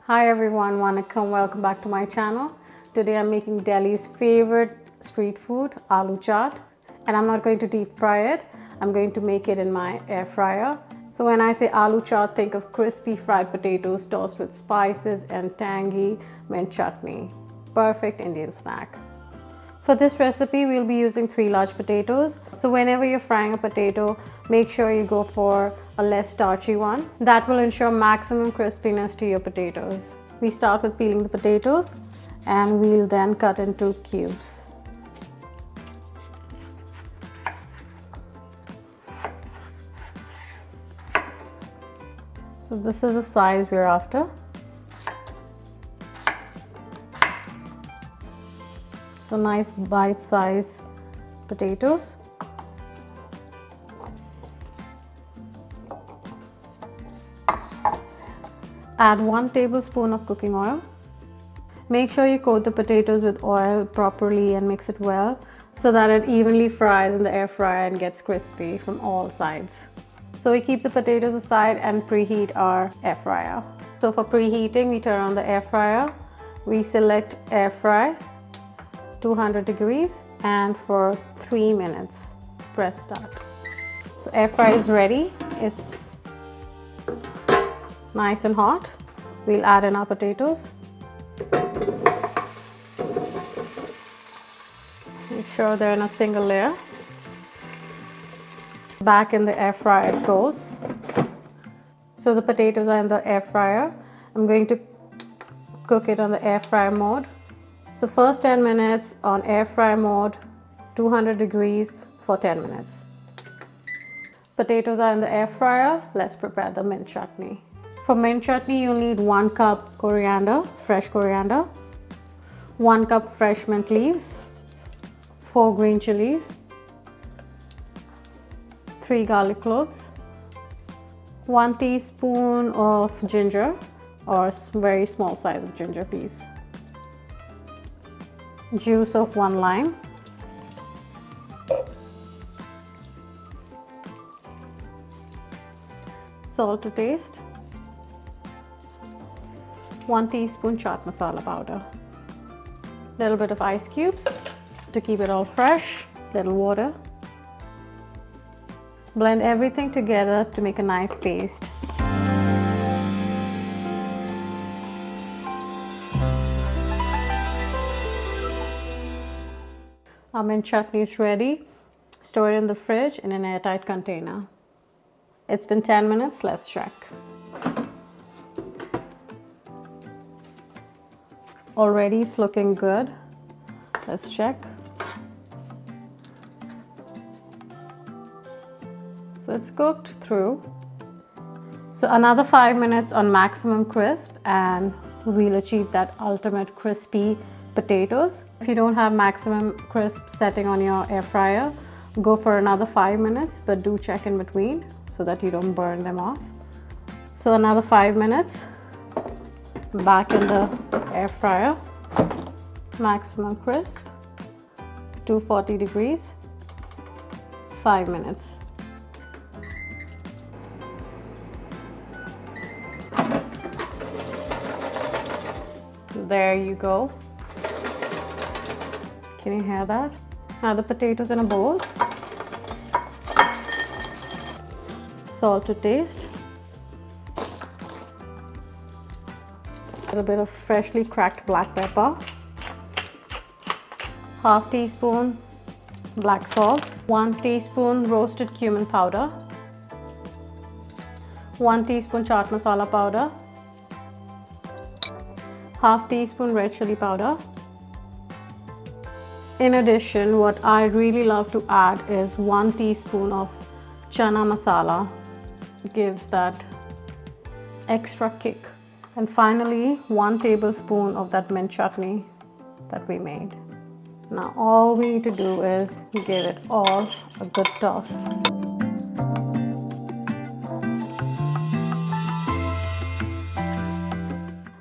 Hi everyone, Vanakkam, welcome back to my channel. Today I'm making Delhi's favorite street food, Aloo Chaat. And I'm not going to deep fry it, I'm going to make it in my air fryer. So when I say Aloo Chaat, think of crispy fried potatoes tossed with spices and tangy mint chutney. Perfect Indian snack. For this recipe, we'll be using 3 large potatoes. So whenever you're frying a potato, make sure you go for a less starchy one. That will ensure maximum crispiness to your potatoes. We start with peeling the potatoes and we'll then cut into cubes. So this is the size we're after. So nice bite-sized potatoes. Add 1 tablespoon of cooking oil. Make sure you coat the potatoes with oil properly and mix it well so that it evenly fries in the air fryer and gets crispy from all sides. So we keep the potatoes aside and preheat our air fryer. So for preheating, we turn on the air fryer. We select air fry 200 degrees and for 3 minutes press start. So air fry is ready. It's nice and hot. We'll add in our potatoes. Make sure they're in a single layer. Back in the air fryer it goes. So the potatoes are in the air fryer. I'm going to cook it on the air fryer mode. So first 10 minutes on air fryer mode, 200 degrees for 10 minutes. Potatoes are in the air fryer. Let's prepare the mint chutney. For mint chutney, you'll need 1 cup coriander, fresh coriander, 1 cup fresh mint leaves, 4 green chillies, 3 garlic cloves, 1 teaspoon of ginger or very small size of ginger piece, juice of 1 lime, salt to taste, 1 teaspoon chaat masala powder, little bit of ice cubes to keep it all fresh, little water. Blend everything together to make a nice paste. Our mint chutney is ready. Store it in the fridge in an airtight container. It's been 10 minutes, let's check. Already it's looking good. Let's check. So it's cooked through. So another 5 minutes on maximum crisp and we'll achieve that ultimate crispy potatoes. If you don't have maximum crisp setting on your air fryer, go for another 5 minutes, but do check in between so that you don't burn them off. So another 5 minutes, back in the air fryer, maximum crisp, 240 degrees, 5 minutes. There you go. Can you hear that? Now the potatoes in a bowl. Salt to taste. A little bit of freshly cracked black pepper. Half teaspoon black salt. 1 teaspoon roasted cumin powder. 1 teaspoon chaat masala powder. Half teaspoon red chilli powder. In addition, what I really love to add is 1 teaspoon of chana masala. It gives that extra kick. And finally, 1 tablespoon of that mint chutney that we made. Now all we need to do is give it all a good toss.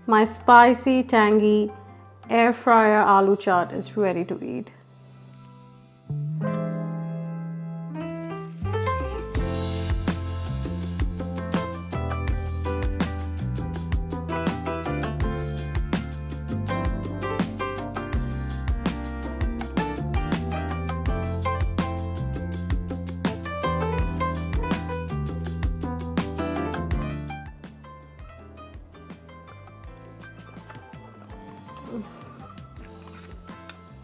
My spicy, tangy, air fryer aloo chaat is ready to eat.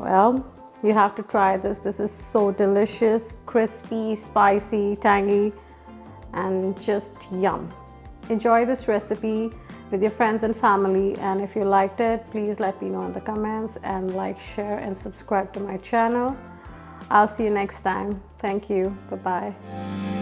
Well, you have to try this. This is so delicious, crispy, spicy, tangy, and just yum. Enjoy this recipe with your friends and family, and if you liked it, please let me know in the comments, and like, share, and subscribe to my channel. I'll see you next time. Thank you. Bye-bye.